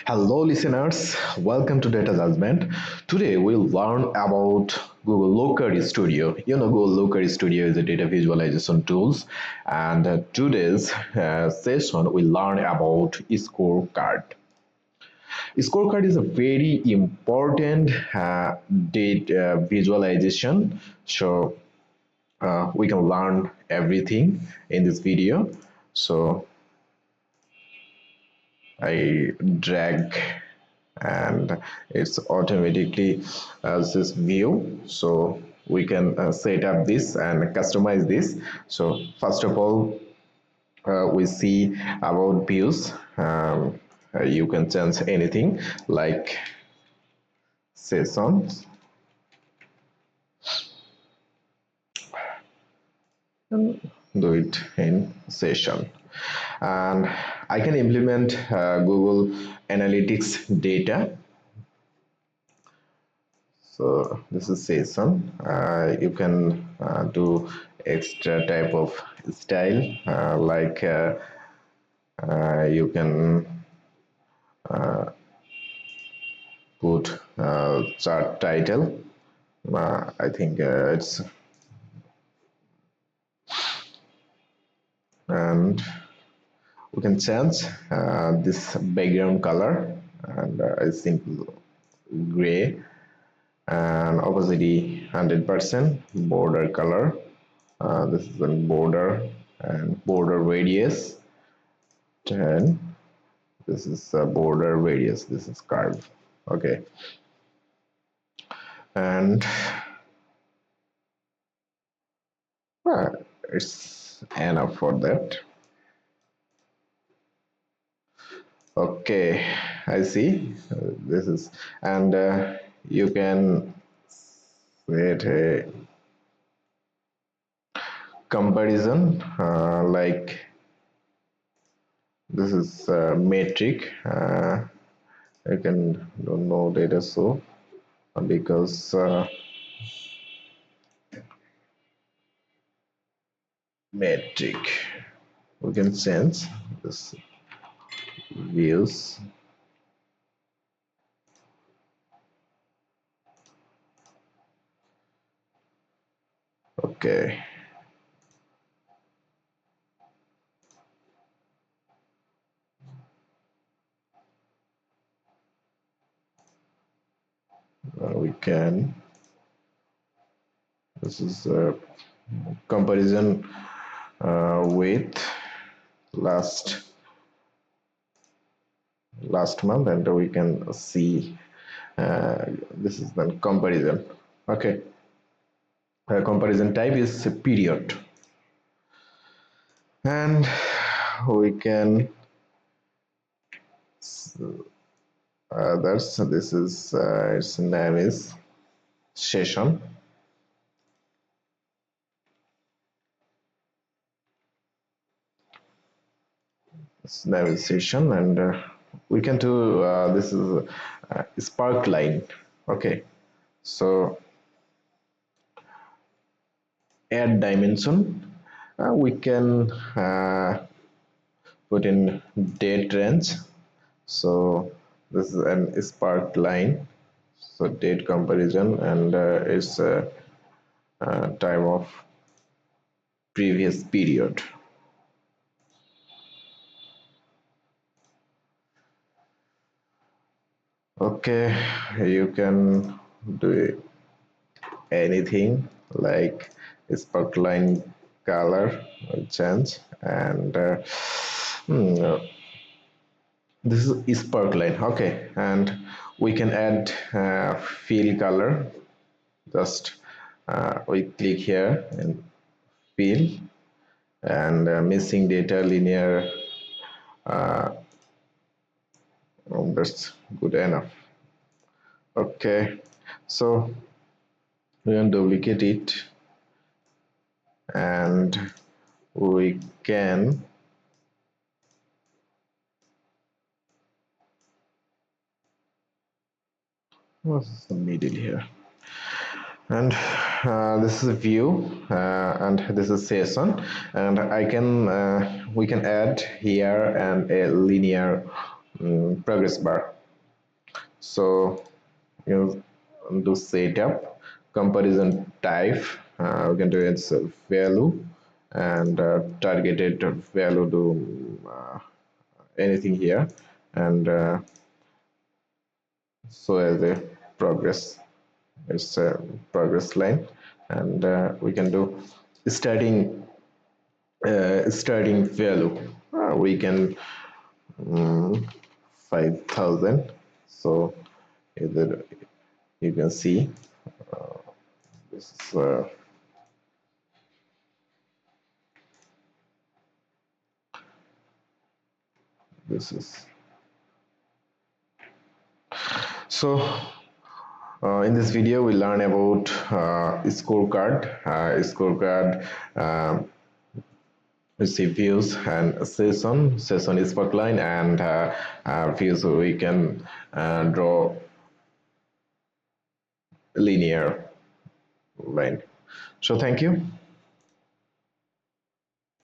Hello, listeners. Welcome to Data Judgment. Today, we'll learn about Google Looker Studio. Google Looker Studio is a data visualization tools, and today's session we learn about Scorecard. Scorecard is a very important data visualization. So we can learn everything in this video. So I drag and it's automatically this view, so we can set up this and customize this. So first of all, we see about views. You can change anything like sessions and do it in session, and I can implement Google Analytics data. So this is session. You can do extra type of style, like you can put chart title. I think it's, and we can change this background color, and a simple gray, and opacity 100%, border color. This is a border, and border radius 10. This is a border radius. This is curve. Okay, and uh, it's enough for that. Okay, I see. This is, and you can create a comparison, like this is metric. You can don't know data, so because metric, we can sense this views. Okay, we can, this is a comparison with last month, and we can see this is the comparison. Okay, comparison type is period, and we can that's this is its name is session. Its name is session, and we can do this is spark line. Okay, so add dimension. We can put in date range. So this is an spark line. So date comparison, and it's time of previous period. Okay, you can do anything like sparkline color change, and this is sparkline. Okay, and we can add fill color. Just we click here and fill, and missing data linear. That's good enough. Okay, so we can duplicate it, and we can what's the middle here, and this is a view, and this is session, and I can we can add here and a linear progress bar. So you do setup, comparison type, we can do its value, and targeted value to anything here, and so as a progress, it's a progress line, and we can do starting starting value. We can 5,000. So either you can see this is this is so in this video we learn about scorecard receive views and session is per line, and views we can draw linear line. So thank you.